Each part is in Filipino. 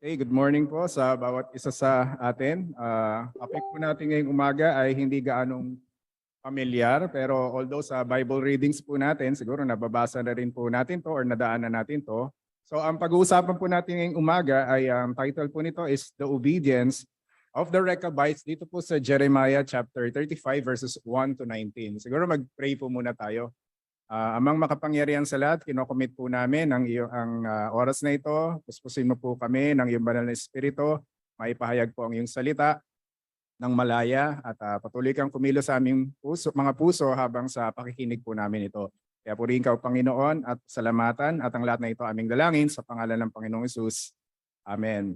Hey, good morning po sa bawat isa sa atin. Topic po natin ngayong umaga ay hindi gaanong pamilyar pero although sa Bible readings po natin, siguro nababasa na rin po natin to or nadaanan natin to. So ang pag-uusapan po natin ngayong umaga ay ang title po nito is The Obedience of the Rechabites dito po sa Jeremiah chapter 35 verses 1 to 19. Siguro mag-pray po muna tayo. Amang makapangyarihan sa lahat, kinocommit po namin ang oras na ito. Puspusin mo po kami ng iyong banal na espiritu. Maipahayag po ang iyong salita ng malaya at patuloy kang kumilos sa aming puso, mga puso habang sa pakikinig po namin ito. Kaya purihin ka, Panginoon, at salamatan at ang lahat na ito aming dalangin sa pangalan ng Panginoong Hesus. Amen.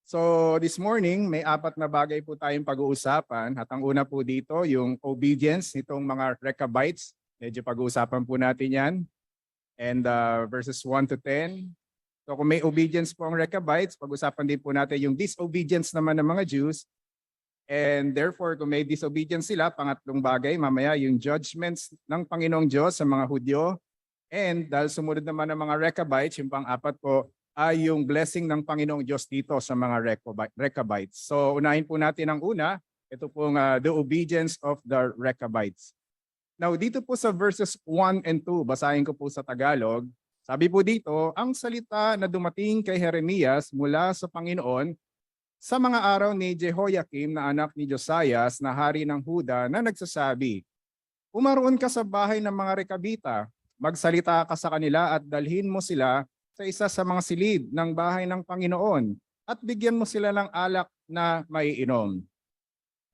So this morning, may apat na bagay po tayong pag-uusapan at ang una po dito, yung obedience nitong mga Rechabites. Medyo pag-uusapan po natin yan. And verses 1 to 10. So kung may obedience po ang Rechabites, pag-usapan din po natin yung disobedience naman ng mga Jews. And therefore, kung may disobedience sila, pangatlong bagay, mamaya yung judgments ng Panginoong Diyos sa mga Hudyo. And dahil sumunod naman ng mga Rechabites, yung pang-apat po, ay yung blessing ng Panginoong Diyos dito sa mga Rechabites. So unahin po natin ang una, ito pong the obedience of the Rechabites. Now, dito po sa verses 1 and 2, basahin ko po sa Tagalog. Sabi po dito, ang salita na dumating kay Jeremias mula sa Panginoon sa mga araw ni Jehoiakim na anak ni Josias na hari ng Huda na nagsasabi, umaroon ka sa bahay ng mga Rechabita, magsalita ka sa kanila at dalhin mo sila sa isa sa mga silid ng bahay ng Panginoon at bigyan mo sila ng alak na maiinom.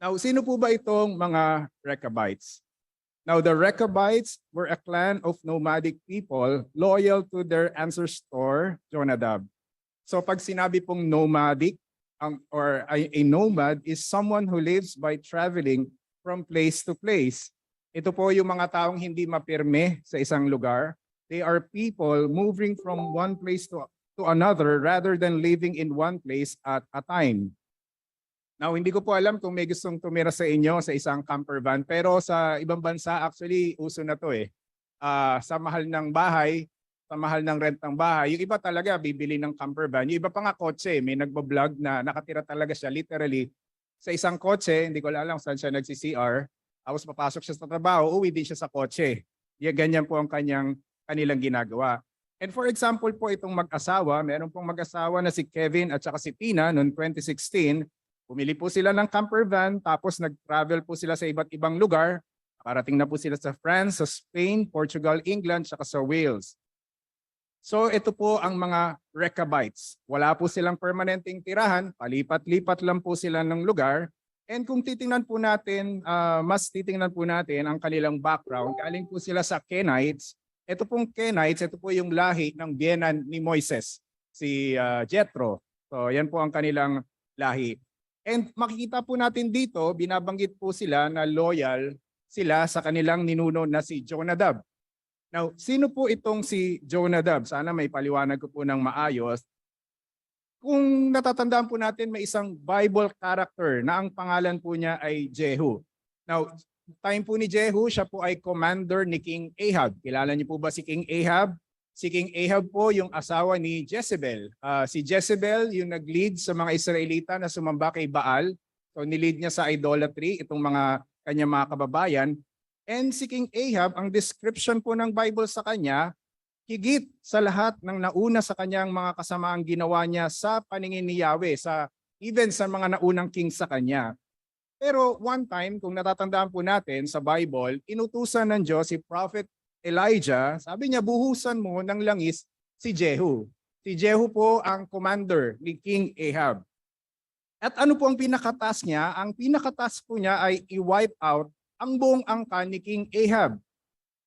Now, sino po ba itong mga Rechabites? Now, the Rechabites were a clan of nomadic people loyal to their ancestor, Jonadab. So pag sinabi pong nomadic, or a nomad is someone who lives by traveling from place to place. Ito po yung mga taong hindi mapirme sa isang lugar. They are people moving from one place to another rather than living in one place at a time. Now, hindi ko po alam kung may gustong tumira sa inyo sa isang camper van, pero sa ibang bansa actually uso na to eh. Sa mahal ng bahay, sa mahal ng rent ng bahay, yung iba talaga bibili ng camper van. Yung iba pa nga kotse, may nagbablog na nakatira talaga siya literally sa isang kotse, hindi ko alam saan siya nagsi-CR, tapos papasok siya sa trabaho, uwi din siya sa kotse. Ganyan po ang kanilang ginagawa. And for example po itong mag-asawa, meron pong mag-asawa na si Kevin at saka si Tina noong 2016. Bumili po sila ng camper van tapos nag-travel po sila sa iba't ibang lugar. Parating na po sila sa France, sa Spain, Portugal, England, saka sa Wales. So ito po ang mga Rechabites. Wala po silang permanenteng tirahan, palipat-lipat lang po sila ng lugar. And kung titingnan po natin, mas titingnan po natin ang kanilang background. Galing po sila sa Kenites. Ito pong Kenites, ito po yung lahi ng biyenan ni Moises, si Jethro. So yan po ang kanilang lahi. And makikita po natin dito, binabanggit po sila na loyal sila sa kanilang ninuno na si Jonadab. Now, sino po itong si Jonadab? Sana may paliwanag ko po ng maayos. Kung natatandaan po natin, may isang Bible character na ang pangalan po niya ay Jehu. Now, time po ni Jehu, siya po ay commander ni King Ahab. Kilala niyo po ba si King Ahab? Si King Ahab po yung asawa ni Jezebel. Si Jezebel yung nag-lead sa mga Israelita na sumamba kay Baal. So nilid niya sa idolatry itong kanyang mga kababayan. And si King Ahab, ang description po ng Bible sa kanya, higit sa lahat ng nauna sa kanyang mga kasamaang ginawa niya sa paningin ni Yahweh, even sa mga naunang king sa kanya. Pero one time, kung natatandaan po natin sa Bible, inutusan ng Diyos si Prophet Elijah, sabi niya, buhusan mo ng langis si Jehu. Si Jehu po ang commander ni King Ahab. At ano po ang pinakatas niya? Ang pinakatas po niya ay i-wipe out ang buong angkan ni King Ahab.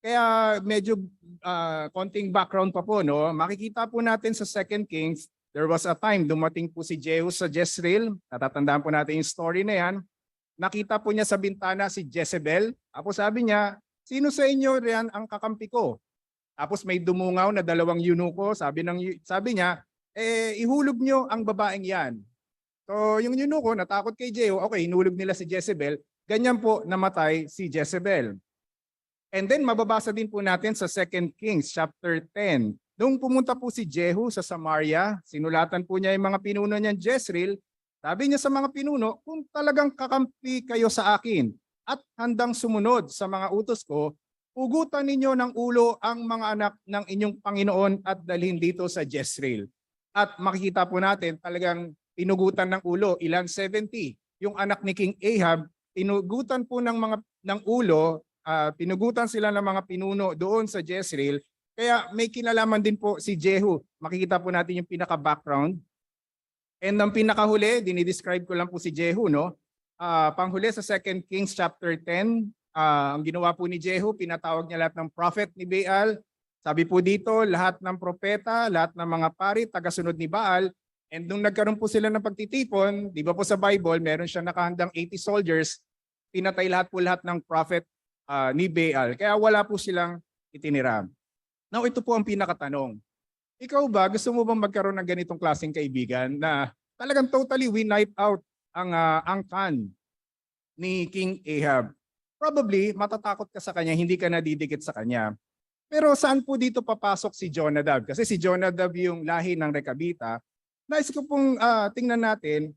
Kaya medyo konting background pa po, no? Makikita po natin sa 2 Kings, there was a time dumating po si Jehu sa Jezreel. Natatandaan po natin yung story na yan. Nakita po niya sa bintana si Jezebel. Tapos sabi niya, sino sa inyo riyan ang kakampi ko? Tapos may dumungaw na 2 eunuko. Sabi niya, ihulog niyo ang babaeng yan. So yung eunuko natakot kay Jehu, okay, hinulog nila si Jezebel. Ganyan po namatay si Jezebel. And then mababasa din po natin sa 2 Kings chapter 10. Nung pumunta po si Jehu sa Samaria, sinulatan po niya yung mga pinuno niyang Jezreel. Sabi niya sa mga pinuno, kung talagang kakampi kayo sa akin at handang sumunod sa mga utos ko, ugutan ninyo ng ulo ang mga anak ng inyong Panginoon at dalhin dito sa Jezreel. At makikita po natin talagang pinugutan ng ulo, ilan 70. Yung anak ni King Ahab, pinugutan po ng ulo, pinugutan sila ng mga pinuno doon sa Jezreel. Kaya may kinalaman din po si Jehu. Makikita po natin yung pinaka-background. And ang pinakahuli, dinidescribe ko lang po si Jehu, no? Panghuli sa 2 Kings chapter 10, ang ginawa po ni Jehu, pinatawag niya lahat ng prophet ni Baal. Sabi po dito, lahat ng propeta, lahat ng mga pari, tagasunod ni Baal. And nung nagkaroon po sila ng pagtitipon, di ba po sa Bible, meron siya nakahandang 80 soldiers, pinatay lahat ng prophet ni Baal. Kaya wala po silang itiniram. Now, ito po ang pinakatanong. Ikaw ba, gusto mo bang magkaroon ng ganitong klaseng kaibigan na talagang totally winipe out ang clan ni King Ahab? Probably, matatakot ka sa kanya, hindi ka nadidikit sa kanya. Pero saan po dito papasok si Jonadab? Kasi si Jonadab yung lahi ng Rekabita. Nais ko pong tingnan natin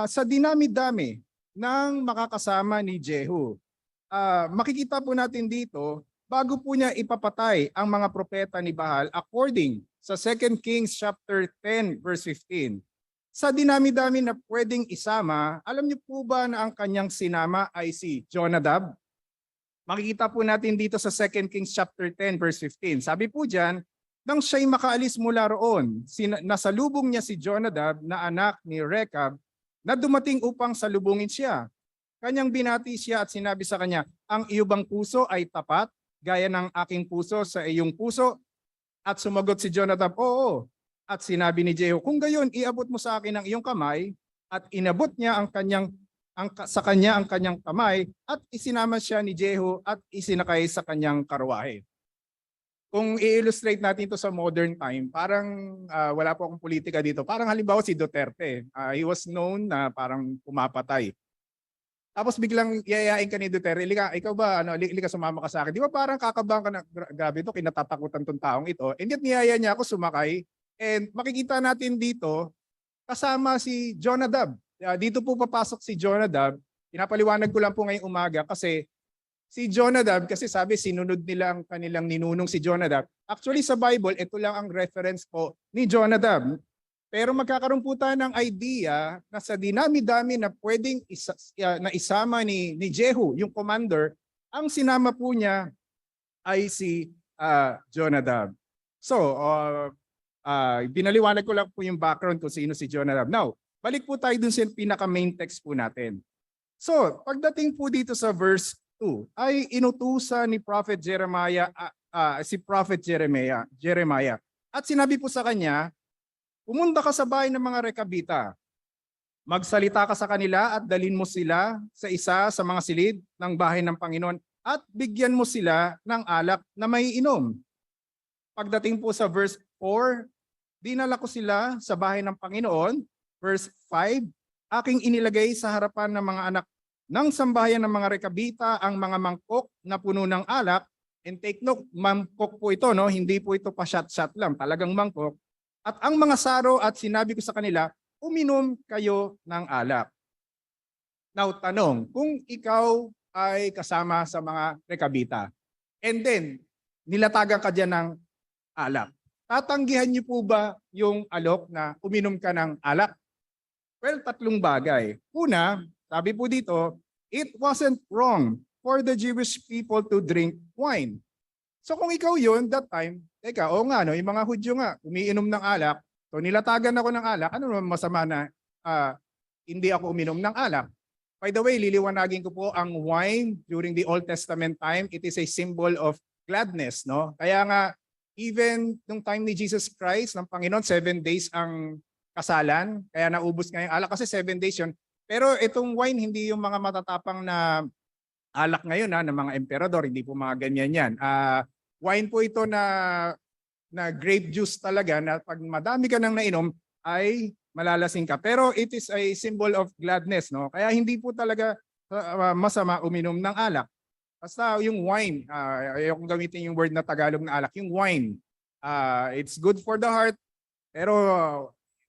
sa dinami-dami ng makakasama ni Jehu. Makikita po natin dito, bago po niya ipapatay ang mga propeta ni Baal according sa 2 Kings chapter 10 verse 15. Sa dinami-dami na pwedeng isama, alam niyo po ba na ang kanyang sinama ay si Jonadab? Makikita po natin dito sa 2 Kings chapter 10 verse 15. Sabi po diyan, nang siya'y makaalis mula roon, nasalubong niya si Jonadab na anak ni Rekab na dumating upang salubungin siya. Kanyang binati siya at sinabi sa kanya, ang iyong bang puso ay tapat, gaya ng aking puso sa iyong puso? At sumagot si Jonadab, oo. At sinabi ni Jehu, kung gayon, iabot mo sa akin ang iyong kamay. At inabot niya sa kanya ang kanyang kamay at isinama siya ni Jehu at isinakay sa kanyang karwahe. Kung i-illustrate natin ito sa modern time, parang wala po akong politika dito. Parang halimbawa si Duterte. He was known na parang pumapatay. Tapos biglang yayain ka ni Duterte, ikaw ba, lika sumama ka sa akin. Di ba parang kakabahan ka na, grabe ito, kinatatakutan tong taong ito. And yet niyaya niya ako sumakay. And makikita natin dito, kasama si Jonadab. Dito po papasok si Jonadab. Pinapaliwanag ko lang po ngayong umaga kasi si Jonadab, kasi sabi sinunod nila ang kanilang ninunong si Jonadab. Actually sa Bible, ito lang ang reference po ni Jonadab. Pero magkakaroon po tayo ng idea na sa dinami-dami na pwedeng isama ni Jehu, yung commander, ang sinama po niya ay si Jonadab. So, binaliwanag ko lang po yung background kung sino si Jonadab. Now, balik po tayo dun sa pinaka-main text po natin. So, pagdating po dito sa verse 2, ay inutusan ni Prophet Jeremiah, si Prophet Jeremiah. At sinabi po sa kanya, pumunta ka sa bahay ng mga Rekabita. Magsalita ka sa kanila at dalhin mo sila sa isa sa mga silid ng bahay ng Panginoon at bigyan mo sila ng alak na may inom. Pagdating po sa verse 4, dinala ko sila sa bahay ng Panginoon. Verse 5, aking inilagay sa harapan ng mga anak ng sambahayan ng mga Rekabita ang mga mangkok na puno ng alak. And take note, mangkok po ito, no? Hindi po ito pa shot-shot lang, talagang mangkok. At ang mga saro at sinabi ko sa kanila, uminom kayo ng alak. Now, tanong, kung ikaw ay kasama sa mga Rekabita, and then, nilatagan ka dyan ng alak, tatanggihan niyo po ba yung alok na uminom ka ng alak? Well, tatlong bagay. Una, sabi po dito, it wasn't wrong for the Jewish people to drink wine. So kung ikaw yun, that time, teka, oo nga, no, yung mga Hudyo nga, umiinom ng alak, so nilatagan ako ng alak, ano naman masama na hindi ako uminom ng alak? By the way, liliwanagin ko po ang wine during the Old Testament time, it is a symbol of gladness, no? Kaya nga, even nung time ni Jesus Christ, ng Panginoon, 7 days ang kasalan, kaya naubos nga yung alak kasi 7 days yun. Pero itong wine, hindi yung mga matatapang na alak ngayon ng mga emperador, hindi po mga ganyan yan. Wine po ito na grape juice talaga na pag madami ka nang nainom ay malalasing ka. Pero it is a symbol of gladness, no? Kaya hindi po talaga masama uminom ng alak. Basta yung wine, ayokong gamitin yung word na Tagalog na alak, yung wine. It's good for the heart, pero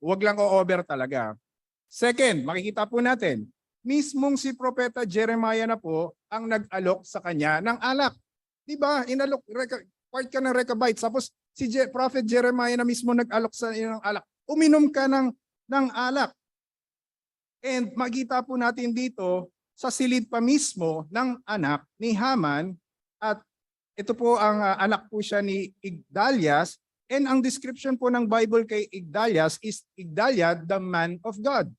wag lang o-over talaga. Second, makikita po natin, mismong si Propeta Jeremiah na po ang nag-alok sa kanya ng alak. Di ba? Inalok, part ka ng Rechabites. Tapos si Prophet Jeremiah na mismo nag-alok sa iyo ng alak. Uminom ka ng alak. And makita po natin dito, sa silid pa mismo ng anak ni Haman, at ito po ang anak po siya ni Igdalias, and ang description po ng Bible kay Igdalias is Igdalia, the man of God.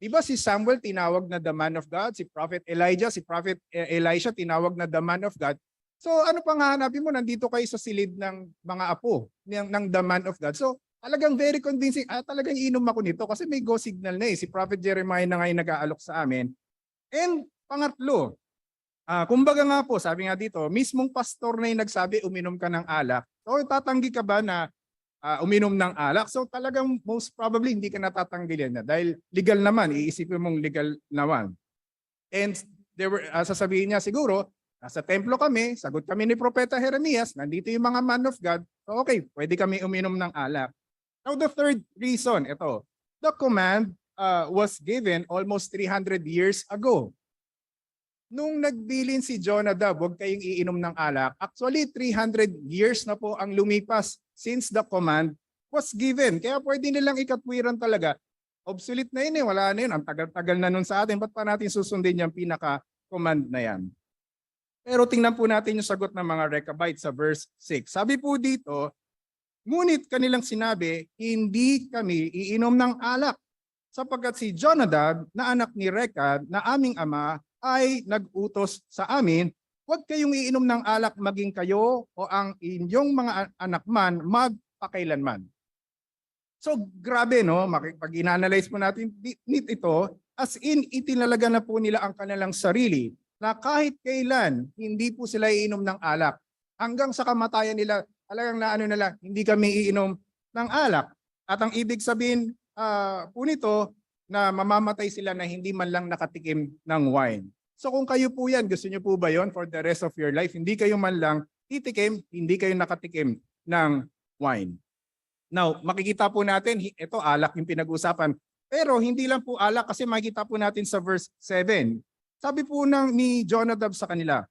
Diba si Samuel tinawag na the man of God, si Prophet Elijah, si Prophet Elisha tinawag na the man of God. So ano pang hahanapin mo, nandito kayo sa silid ng mga apo ng the man of God. So talagang very convincing, talagang inom ako nito kasi may go signal na si Prophet Jeremiah na ngayon nag-aalok sa amin. And pangatlo, kumbaga nga po, sabi nga dito, mismong pastor na yung nagsabi, uminom ka ng alak. So tatanggi ka ba na uminom ng alak? So talagang most probably hindi ka natatanggilan na dahil legal naman, iisipin mong legal naman. And sasabihin niya siguro, nasa templo kami, sagot kami ni Propeta Jeremias, nandito yung mga man of God, so okay, pwede kami uminom ng alak. Now the third reason, ito, the command was given almost 300 years ago. Nung nagbilin si Jonadab, huwag kayong iinom ng alak, actually 300 years na po ang lumipas since the command was given. Kaya pwede nilang ikatwiran talaga. Obsolete na yun wala na yun. Ang tagal-tagal na nun sa atin. Ba't pa natin susundin yung pinaka-command na yan? Pero tingnan po natin yung sagot ng mga Rechabites sa verse 6. Sabi po dito, ngunit kanilang sinabi, hindi kami iinom ng alak, sapagkat si Jonadab na anak ni Rechab na aming ama ay nag-utos sa amin, huwag kayong iinom ng alak maging kayo o ang inyong mga anak man magpakailanman. So grabe no, pag inanalyze mo natin ito, as in itinalaga na po nila ang kanilang sarili na kahit kailan hindi po sila iinom ng alak. Hanggang sa kamatayan nila, talagang na nila, hindi kami iinom ng alak. At ang ibig sabihin po nito, na mamamatay sila na hindi man lang nakatikim ng wine. So kung kayo po yan, gusto nyo po ba yon for the rest of your life? Hindi kayo man lang titikim, hindi kayo nakatikim ng wine. Now, makikita po natin, ito alak yung pinag-usapan. Pero hindi lang po alak kasi makikita po natin sa verse 7. Sabi po ni Jonadab sa kanila,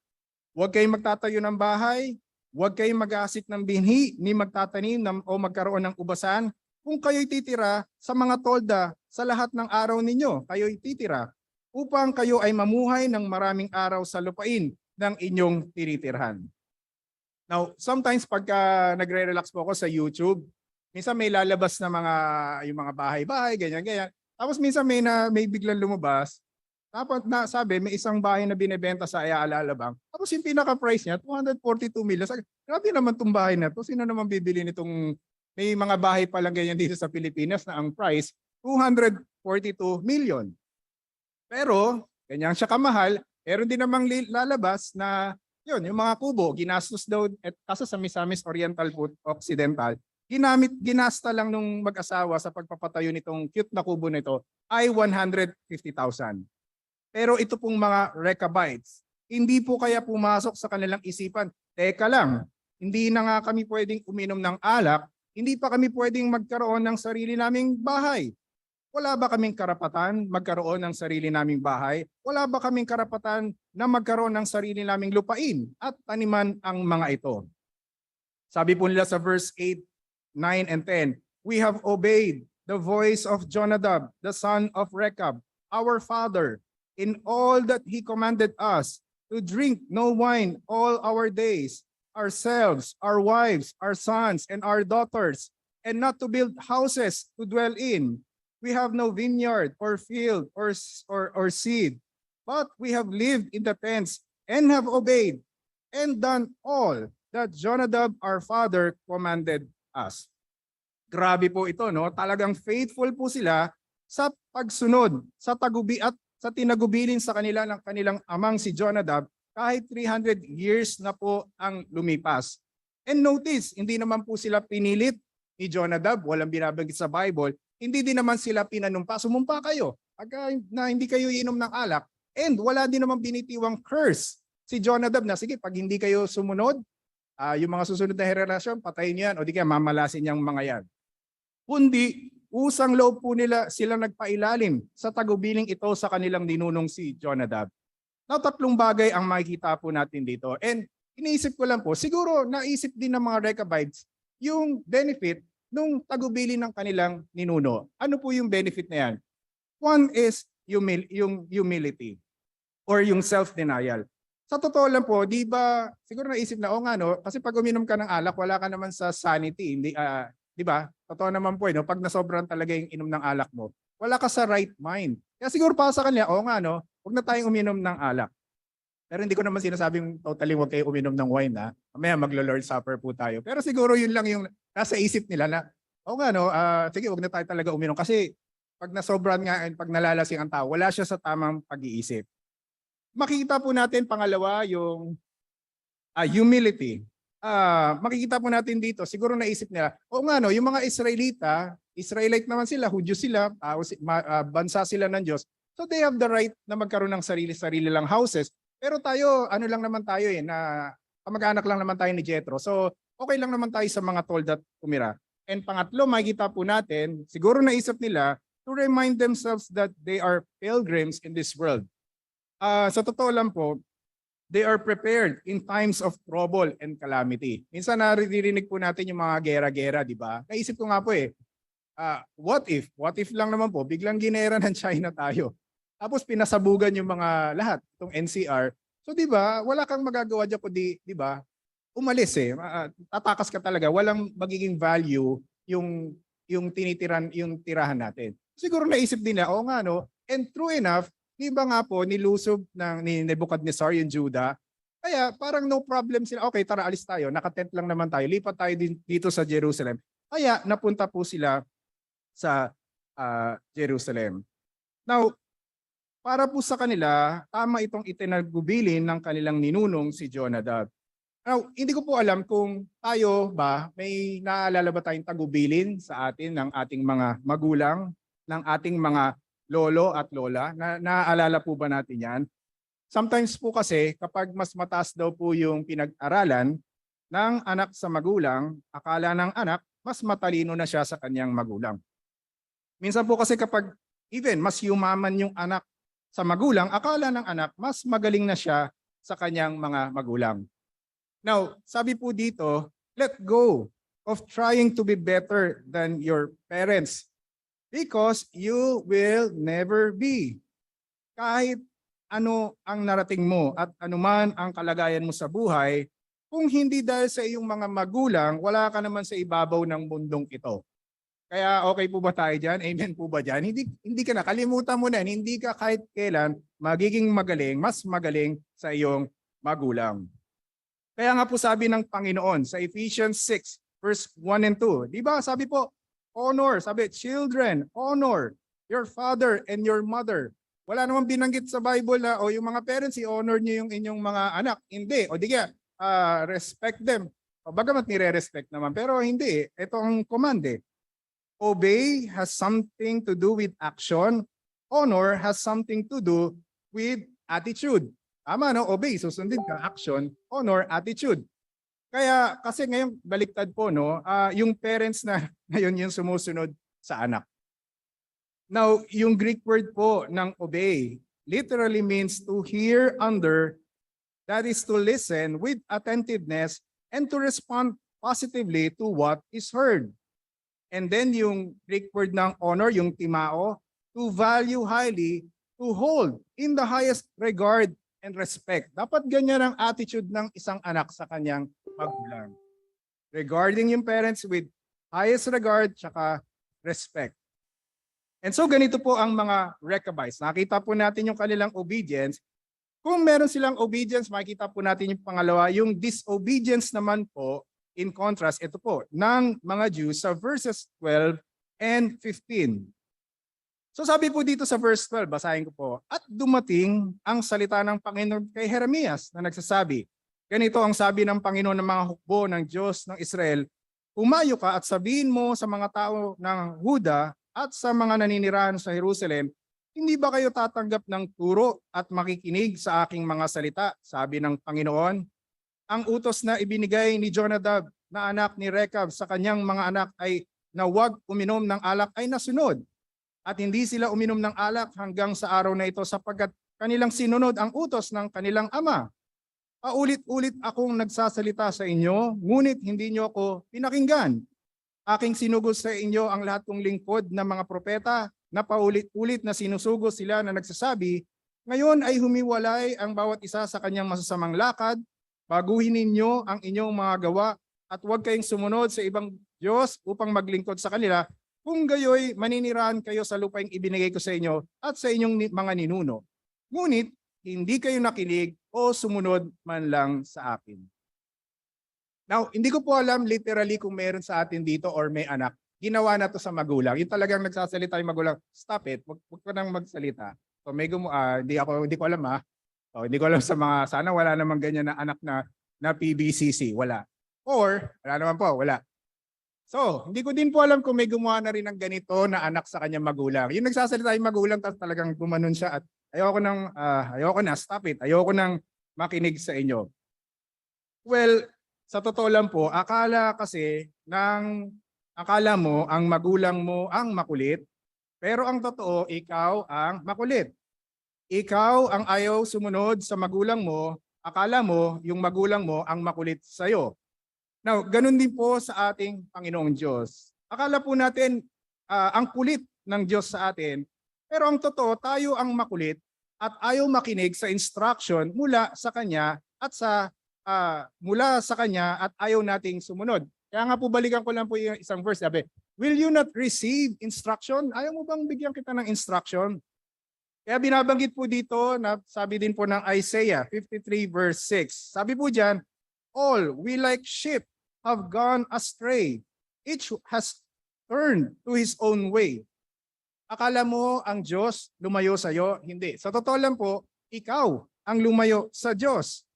huwag kayong magtatayo ng bahay, huwag kayong mag-aasit ng binhi, ni magtatanim o magkaroon ng ubasan. Kung kayo'y titira sa mga tolda sa lahat ng araw ninyo, kayo'y titira upang kayo ay mamuhay ng maraming araw sa lupain ng inyong tinitirhan. Now, sometimes pagka nagre-relax po ako sa YouTube, minsan may lalabas na yung mga bahay-bahay, ganyan-ganyan. Tapos minsan may biglang lumabas. Tapos sabi, may isang bahay na binebenta sa Ayala Alabang. Tapos yung pinaka-price niya, 242 million. Sabi, grabe naman itong bahay na to. Sino naman bibili nitong... May mga bahay pa lang ganyan dito sa Pilipinas na ang price, 242 million. Pero, ganyan siya kamahal, pero din namang lalabas na yung mga kubo, ginastos daw, kaso sa Misamis Oriental Occidental, ginasta lang nung mag-asawa sa pagpapatayo nitong cute na kubo nito ay 150,000. Pero ito pong mga Rechabites, hindi po kaya pumasok sa kanilang isipan, teka lang, hindi na nga kami pwedeng uminom ng alak, hindi pa kami pwedeng magkaroon ng sarili naming bahay. Wala ba kaming karapatan magkaroon ng sarili naming bahay? Wala ba kaming karapatan na magkaroon ng sarili naming lupain at taniman ang mga ito? Sabi po nila sa verse 8, 9, and 10, we have obeyed the voice of Jonadab, the son of Rechab, our father, in all that he commanded us, to drink no wine all our days, ourselves, our wives, our sons, and our daughters, and not to build houses to dwell in. We have no vineyard or field or seed, but we have lived in the tents and have obeyed and done all that Jonadab our father commanded us. Grabe po ito, no? Talagang faithful po sila sa pagsunod, sa tagubi at sa tinagubilin sa kanila ng kanilang amang si Jonadab kahit 300 years na po ang lumipas. And notice, hindi naman po sila pinilit ni Jonadab, walang binabanggit sa Bible, hindi din naman sila pinanumpa, sumumpa kayo, pagka na hindi kayo iinom ng alak, and wala din naman binitiwang curse si Jonadab na, sige, pag hindi kayo sumunod, yung mga susunod na henerasyon, patayin niyo yan, o di kaya mamalasin niyang mga yan. Kundi, usang loob po nila silang nagpailalim sa tagubiling ito sa kanilang ninunong si Jonadab. Now, tatlong bagay ang makikita po natin dito. And iniisip ko lang po, siguro naisip din ng mga Rechabites yung benefit nung tagubilin ng kanilang ninuno. Ano po yung benefit na yan? One is yung humility or yung self-denial. Sa totoo lang po, di ba, siguro naisip na, o nga no, kasi pag uminom ka ng alak, wala ka naman sa sanity, hindi, di ba? Totoo naman po, no? Pag nasobran talaga yung inom ng alak mo, wala ka sa right mind. Kaya siguro para sa kanila, o nga no, huwag na tayong uminom ng alak. Pero hindi ko naman sinasabing totally huwag kayo uminom ng wine na. Mamaya maglo-Lord Supper po tayo. Pero siguro yun lang yung nasa isip nila na, o nga no, sige, huwag na tayo talaga uminom. Kasi pag nasobran nga, pag nalalasing ang tao, wala siya sa tamang pag-iisip. Makikita po natin pangalawa yung humility. Makikita po natin dito, siguro naisip nila, o nga no, yung mga Israelite naman sila, Hudyo sila, bansa sila ng Diyos. So they have the right na magkaroon ng sarili-sarili lang houses. Pero tayo, ano lang naman tayo na kamag-anak lang naman tayo ni Jethro. So okay lang naman tayo sa mga told at tumira. And pangatlo, makikita po natin, siguro naisip nila to remind themselves that they are pilgrims in this world. Sa totoo lang po, they are prepared in times of trouble and calamity. Minsan naririnig po natin yung mga gera-gera, di ba? Naisip ko nga po what if lang naman po, biglang ginera ng China tayo. Tapos pinasabugan yung mga lahat, itong NCR. So di ba, wala kang magagawa dyan kundi, di ba, umalis tatakas ka talaga, walang magiging value yung tirahan natin. Siguro naisip din na, nga no, and true enough, di ba nga po, nilusob ni Nebuchadnezzar yung Judah. Kaya parang no problem sila. Okay, tara, alis tayo. Nakatent lang naman tayo. Lipat tayo din dito sa Jerusalem. Kaya napunta po sila sa Jerusalem. Now, para po sa kanila, tama itong itinagubilin ng kanilang ninunong si Jonadab. Now, hindi ko po alam kung tayo ba, may naalala ba tayong tagubilin sa atin ng ating mga magulang, ng ating mga lolo at lola? Naaalala po ba natin yan? Sometimes po kasi kapag mas mataas daw po yung pinag-aralan ng anak sa magulang, akala ng anak mas matalino na siya sa kanyang magulang. Minsan po kasi kapag even mas yumaman yung anak sa magulang, akala ng anak mas magaling na siya sa kanyang mga magulang. Now, sabi po dito, let go of trying to be better than your parents. Because you will never be. Kahit ano ang narating mo at anuman ang kalagayan mo sa buhay, kung hindi dahil sa iyong mga magulang, wala ka naman sa ibabaw ng mundong ito. Kaya okay po ba tayo dyan? Amen po ba dyan? Hindi ka na, kalimutan mo na, hindi ka kahit kailan magiging magaling, mas magaling sa iyong magulang. Kaya nga po sabi ng Panginoon sa Ephesians 6 verse 1 and 2, di ba sabi po, honor, sabi, children, honor your father and your mother. Wala namang binanggit sa Bible na, yung mga parents, i-honor niyo yung inyong mga anak. Hindi. O di kaya, respect them. O bagamat nire-respect naman, pero hindi. Ito ang command Obey has something to do with action. Honor has something to do with attitude. Tama, no? Obey, susundin ka. Action, honor, attitude. Kaya kasi ngayon baliktad po yung parents na ngayon yung sumusunod sa anak. Now, yung Greek word po ng obey literally means to hear under, that is to listen with attentiveness and to respond positively to what is heard. And then yung Greek word ng honor, yung timao, to value highly, to hold in the highest regard and respect. Dapat ganyan ang attitude ng isang anak sa kanyang magulang. Regarding yung parents with highest regard tsaka respect. And so ganito po ang mga Rechabites. Nakita po natin yung kanilang obedience. Kung meron silang obedience, makikita po natin yung pangalawa. Yung disobedience naman po, in contrast, ito po, ng mga Jews sa verses 12 and 15. So sabi po dito sa verse 12, basahin ko po, at dumating ang salita ng Panginoon kay Jeremias na nagsasabi, ganito ang sabi ng Panginoon ng mga hukbo ng Diyos ng Israel, humayo ka at sabihin mo sa mga tao ng Huda at sa mga naninirahan sa Jerusalem, Hindi ba kayo tatanggap ng turo at makikinig sa aking mga salita? Sabi ng Panginoon. Ang utos na ibinigay ni Jonadab na anak ni Rekab sa kanyang mga anak ay na huwag uminom ng alak ay nasunod. At hindi sila uminom ng alak hanggang sa araw na ito sapagkat kanilang sinunod ang utos ng kanilang ama. Paulit-ulit akong nagsasalita sa inyo, ngunit hindi niyo ako pinakinggan. Aking sinugod sa inyo ang lahat kong lingkod na mga propeta na paulit-ulit na sinusugod sila na nagsasabi, ngayon ay humiwalay ang bawat isa sa kanyang masasamang lakad, baguhin ninyo ang inyong mga gawa at huwag kayong sumunod sa ibang Diyos upang maglingkod sa kanila, kung gayoy maninirahan kayo sa lupaing ibinigay ko sa inyo at sa inyong mga ninuno. Ngunit hindi kayo nakinig o sumunod man lang sa akin. Now, hindi ko po alam literally kung meron sa atin dito or may anak. Ginawa na to sa magulang. Yung talagang nagsasalita yung magulang, stop it, wag ka nang magsalita. So hindi ko alam ha. So, hindi ko alam sa mga, sana wala namang ganyan na anak na PBCC, wala. Or, wala naman po, wala. So, hindi ko din po alam kung may gumawa na rin ng ganito na anak sa kanyang magulang. Yung nagsasalita yung magulang, tapos talagang gumanon siya at ayoko na, stop it, ayoko nang makinig sa inyo. Well, sa totoo lang po, akala mo ang magulang mo ang makulit, pero ang totoo, ikaw ang makulit. Ikaw ang ayaw sumunod sa magulang mo, akala mo yung magulang mo ang makulit sa iyo. Now, ganun din po sa ating Panginoong Diyos. Akala po natin ang kulit ng Diyos sa atin, pero ang totoo, tayo ang makulit at ayaw makinig sa instruction mula sa Kanya at ayaw nating sumunod. Kaya nga po balikan ko lang po yung isang verse. Sabi, will you not receive instruction? Ayaw mo bang bigyan kita ng instruction? Kaya binabanggit po dito, na sabi din po ng Isaiah 53 verse 6. Sabi po diyan, all we like sheep have gone astray. Each has turned to his own way. Akala mo ang Diyos lumayo sa iyo? Hindi. Sa totoo lang po, ikaw ang lumayo sa Diyos.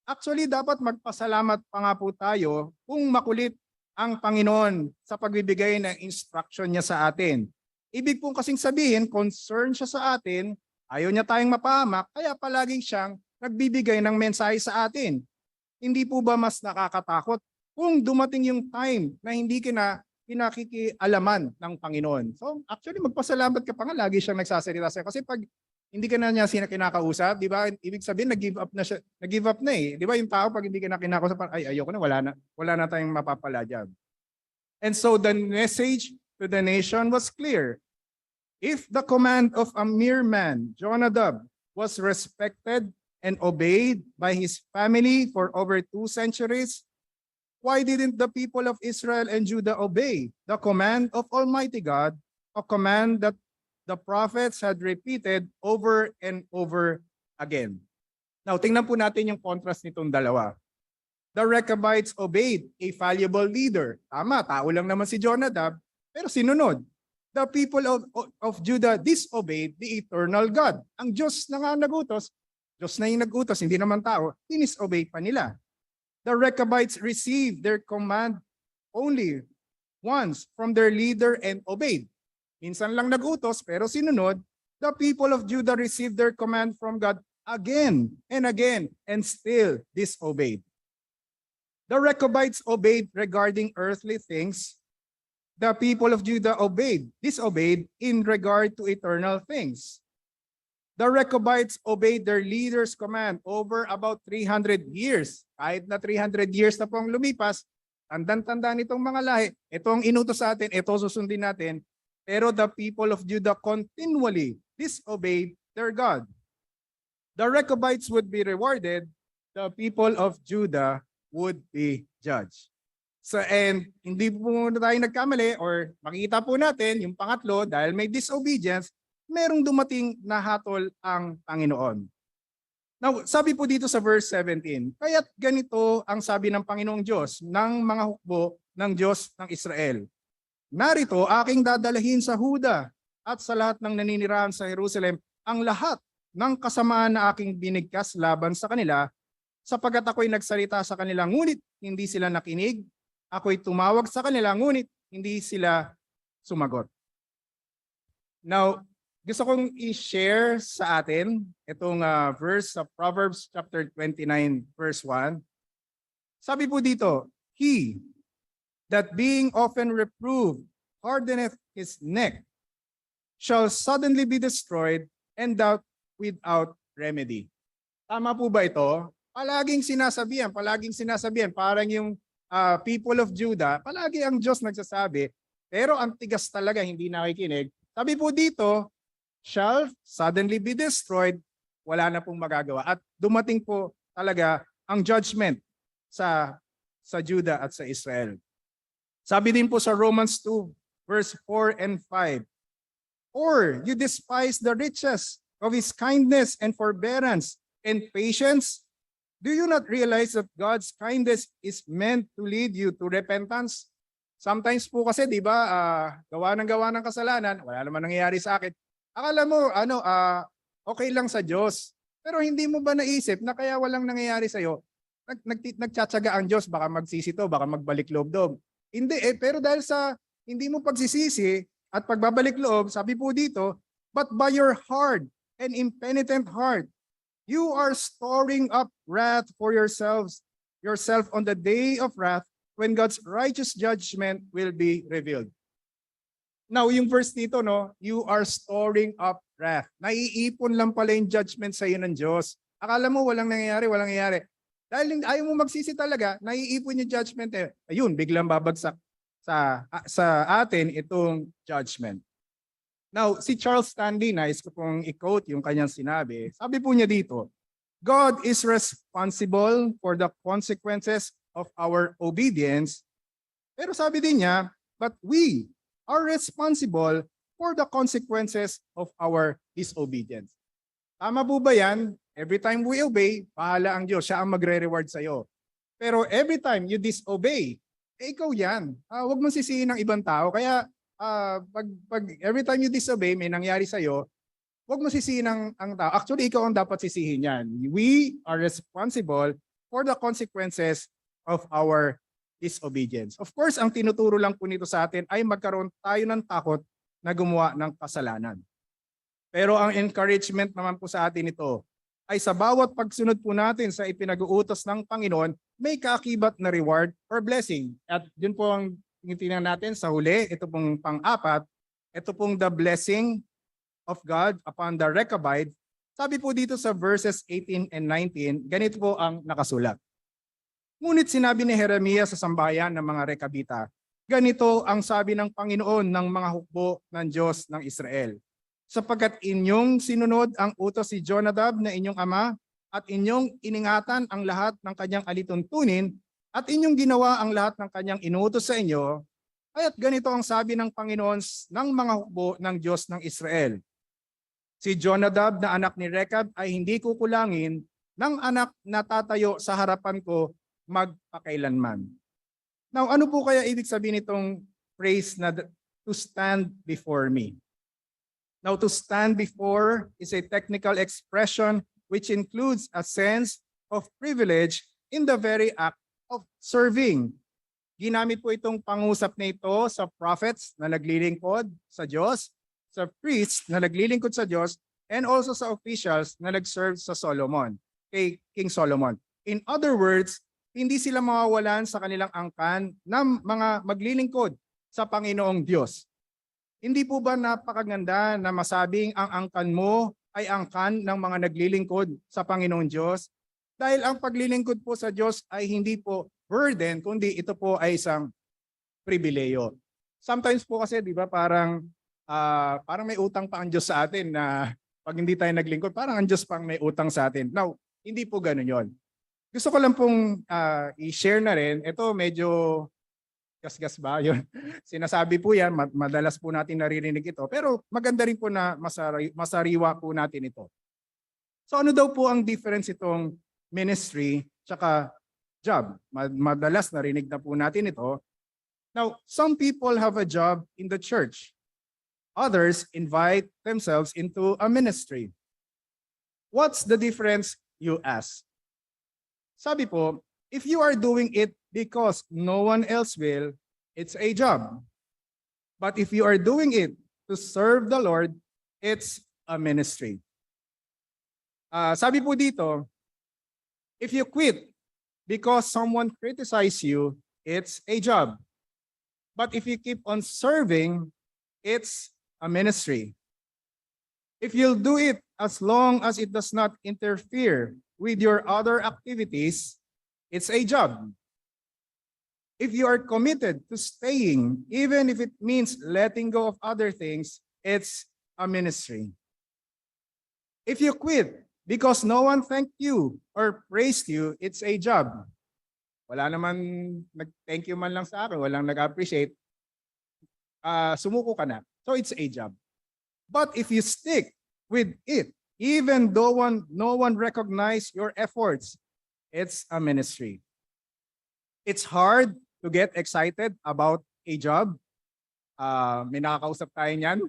Actually, dapat magpasalamat pa nga po tayo kung makulit ang Panginoon sa pagbibigay ng instruction niya sa atin. Ibig pong kasing sabihin, concern siya sa atin, ayaw niya tayong mapahamak, kaya palaging siyang nagbibigay ng mensahe sa atin. Hindi po ba mas nakakatakot kung dumating yung time na hindi kinakikialaman ng Panginoon? So actually magpasalamat ka pa nga, lagi siyang nagsasalita sa'yo. Kasi pag hindi ka na niya kinakausap, di ba? Ibig sabihin nag-give up na eh. Di ba yung tao pag hindi ka na kinakausap, ay ayoko na, wala na tayong mapapala dyan. And so the message to the nation was clear. If the command of a mere man, Jonadab, was respected and obeyed by his family for over 2 centuries, why didn't the people of Israel and Judah obey the command of Almighty God, a command that the prophets had repeated over and over again? Now, tingnan po natin yung contrast nitong dalawa. The Rechabites obeyed a fallible leader. Tama, tao lang naman si Jonadab, pero sinunod. The people of Judah disobeyed the eternal God. Ang Diyos na nga nagutos, Diyos na yung nagutos, hindi naman tao, dinisobey pa nila. The Rechabites received their command only once from their leader and obeyed. Minsan lang nagutos pero sinunod. The people of Judah received their command from God again and still disobeyed. The Rechabites obeyed regarding earthly things. The people of Judah disobeyed in regard to eternal things. The Rechabites obeyed their leader's command over about 300 years. Kahit na 300 years na pong lumipas, tandang-tanda nitong mga lahi, ito ang inutos sa atin, ito susundin natin. Pero the people of Judah continually disobeyed their God. The Rechabites would be rewarded, the people of Judah would be judged. So, and hindi po tayo nagkamali or makikita po natin yung pangatlo, dahil may disobedience, merong dumating na hatol ang Panginoon. Now, sabi po dito sa verse 17, kaya't ganito ang sabi ng Panginoong Diyos ng mga hukbo ng Diyos ng Israel. Narito, aking dadalahin sa Huda at sa lahat ng naninirahan sa Jerusalem ang lahat ng kasamaan na aking binigkas laban sa kanila, sapagkat ako'y nagsalita sa kanila, ngunit hindi sila nakinig. Ako'y tumawag sa kanila, ngunit hindi sila sumagot. Now, gusto kong i-share sa atin itong verse sa Proverbs chapter 29 verse 1. Sabi po dito, he that being often reproved hardeneth his neck shall suddenly be destroyed and doubt without remedy. Tama po ba ito? Palaging sinasabihan, parang yung people of Judah, palagi ang Diyos nagsasabi, pero ang tigas talaga hindi nakikinig. Sabi po dito, shall suddenly be destroyed, wala na pong magagawa. At dumating po talaga ang judgment sa Judah at sa Israel. Sabi din po sa Romans 2, verse 4 and 5, or you despise the riches of His kindness and forbearance and patience? Do you not realize that God's kindness is meant to lead you to repentance? Sometimes po kasi, di ba, gawa ng kasalanan, wala naman nangyayari sa akin. Akala mo, okay lang sa Diyos. Pero hindi mo ba naisip na kaya walang nangyayari sa'yo? Nagtsatsaga ang Diyos, baka magsisito, baka magbalik loob. Hindi pero dahil sa hindi mo pagsisisi at pagbabalik loob, sabi po dito, but by your hard and impenitent heart, you are storing up wrath for yourself on the day of wrath when God's righteous judgment will be revealed. Now, yung verse dito, no, you are storing up wrath. Naiipon lang pala yung judgment sa iyo ng Diyos. Akala mo walang nangyayari. Dahil ayaw mo magsisi talaga, naiipon yung judgment. Ayun, biglang babagsak sa atin itong judgment. Now, si Charles Stanley, nais ko pong i-quote yung kanyang sinabi. Sabi po niya dito, God is responsible for the consequences of our obedience. Pero sabi din niya, but we are responsible for the consequences of our disobedience. Tama po ba yan? Every time we obey, bahala ang Diyos, siya ang magre-reward sa iyo. Pero every time you disobey, ikaw yan. Huwag mong sisihin ng ibang tao. Kaya pag every time you disobey, may nangyari sa iyo, huwag mo sisihin ang tao. Actually, ikaw ang dapat sisihin yan. We are responsible for the consequences of our disobedience. Of course, ang tinuturo lang po nito sa atin ay magkaroon tayo ng takot na gumawa ng kasalanan. Pero ang encouragement naman po sa atin ito ay sa bawat pagsunod po natin sa ipinag-uutos ng Panginoon, may kaakibat na reward or blessing. At yun po ang tingnan natin sa huli, ito pong pang-apat, ito pong the blessing of God upon the Rechabite. Sabi po dito sa verses 18 and 19, ganito po ang nakasulat. Ngunit sinabi ni Jeremias sa sambahayan ng mga Rechabita, ganito ang sabi ng Panginoon ng mga hukbo ng Diyos ng Israel. Sapagkat inyong sinunod ang utos si Jonadab na inyong ama at inyong iningatan ang lahat ng kanyang alituntunin at inyong ginawa ang lahat ng kanyang inuutos sa inyo, kaya't ganito ang sabi ng Panginoon ng mga hukbo ng Diyos ng Israel. Si Jonadab na anak ni Rechab ay hindi kukulangin ng anak na tatayo sa harapan ko magpakailanman. Now, ano po kaya ibig sabihin nitong phrase na to stand before me? Now, to stand before is a technical expression which includes a sense of privilege in the very act of serving. Ginamit po itong pangusap na ito sa prophets na naglilingkod sa Diyos, sa priests na naglilingkod sa Diyos, and also sa officials na nag-serve sa Solomon, kay King Solomon. In other words, hindi sila mawawalan sa kanilang angkan ng mga maglilingkod sa Panginoong Diyos. Hindi po ba napakaganda na masabing ang angkan mo ay angkan ng mga naglilingkod sa Panginoong Diyos? Dahil ang paglilingkod po sa Diyos ay hindi po burden, kundi ito po ay isang pribileyo. Sometimes po kasi, di ba, parang may utang pa ang Diyos sa atin na pag hindi tayo naglingkod, parang ang Diyos pang may utang sa atin. Now, hindi po ganun yon. Gusto ko lang pong i-share na rin. Ito medyo gas-gas ba? Yun. Sinasabi po yan, madalas po natin naririnig ito. Pero maganda rin po na masariwa po natin ito. So ano daw po ang difference itong ministry tsaka job? Madalas narinig na po natin ito. Now, some people have a job in the church. Others invite themselves into a ministry. What's the difference, you ask? Sabi po, if you are doing it because no one else will, it's a job. But if you are doing it to serve the Lord, it's a ministry. Sabi po dito, if you quit because someone criticizes you, it's a job. But if you keep on serving, it's a ministry. If you'll do it as long as it does not interfere with your other activities, it's a job. If you are committed to staying, even if it means letting go of other things, it's a ministry. If you quit because no one thanked you or praised you, it's a job. Wala naman nag-thank you man lang sa akin, walang nag-appreciate. Sumuko ka na. So it's a job. But if you stick with it, even though no one recognizes your efforts, it's a ministry. It's hard to get excited about a job. May nakakausap tayo niyan.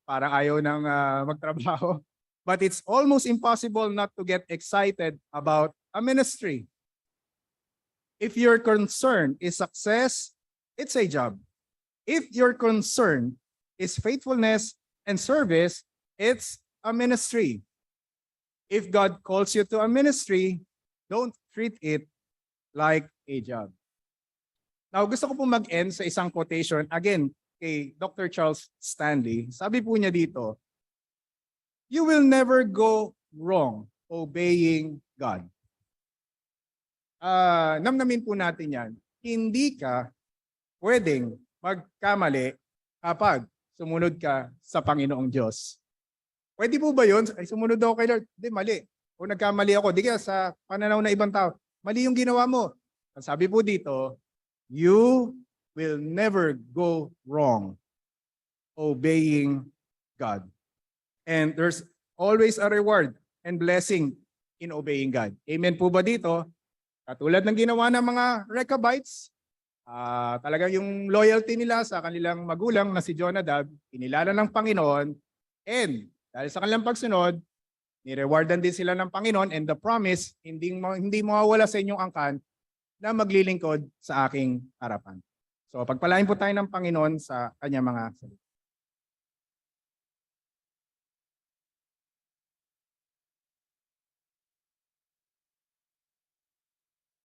Parang ayaw nang magtrabaho. But it's almost impossible not to get excited about a ministry. If your concern is success, it's a job. If your concern is faithfulness and service, it's a ministry. If God calls you to a ministry, don't treat it like a job. Now, gusto ko po mag-end sa isang quotation, again, kay Dr. Charles Stanley. Sabi po niya dito, you will never go wrong obeying God. Namnamin po natin yan. Hindi ka pwedeng magkamali kapag sumunod ka sa Panginoong Diyos. Pwede po ba yun? Ay, sumunod ako kay Lord. Hindi, mali. Kung nagkamali ako, di kaya sa pananaw na ibang tao, mali yung ginawa mo. Ang sabi po dito, you will never go wrong obeying God. And there's always a reward and blessing in obeying God. Amen po ba dito? Katulad ng ginawa ng mga Rechabites, talagang yung loyalty nila sa kanilang magulang na si Jonadab, inilala ng Panginoon, and dahil sa kanilang pagsunod, nirewardan din sila ng Panginoon, and the promise, hindi mawawala sa inyong angkan na maglilingkod sa aking harapan. So pagpalain po tayo ng Panginoon sa kanyang mga salita.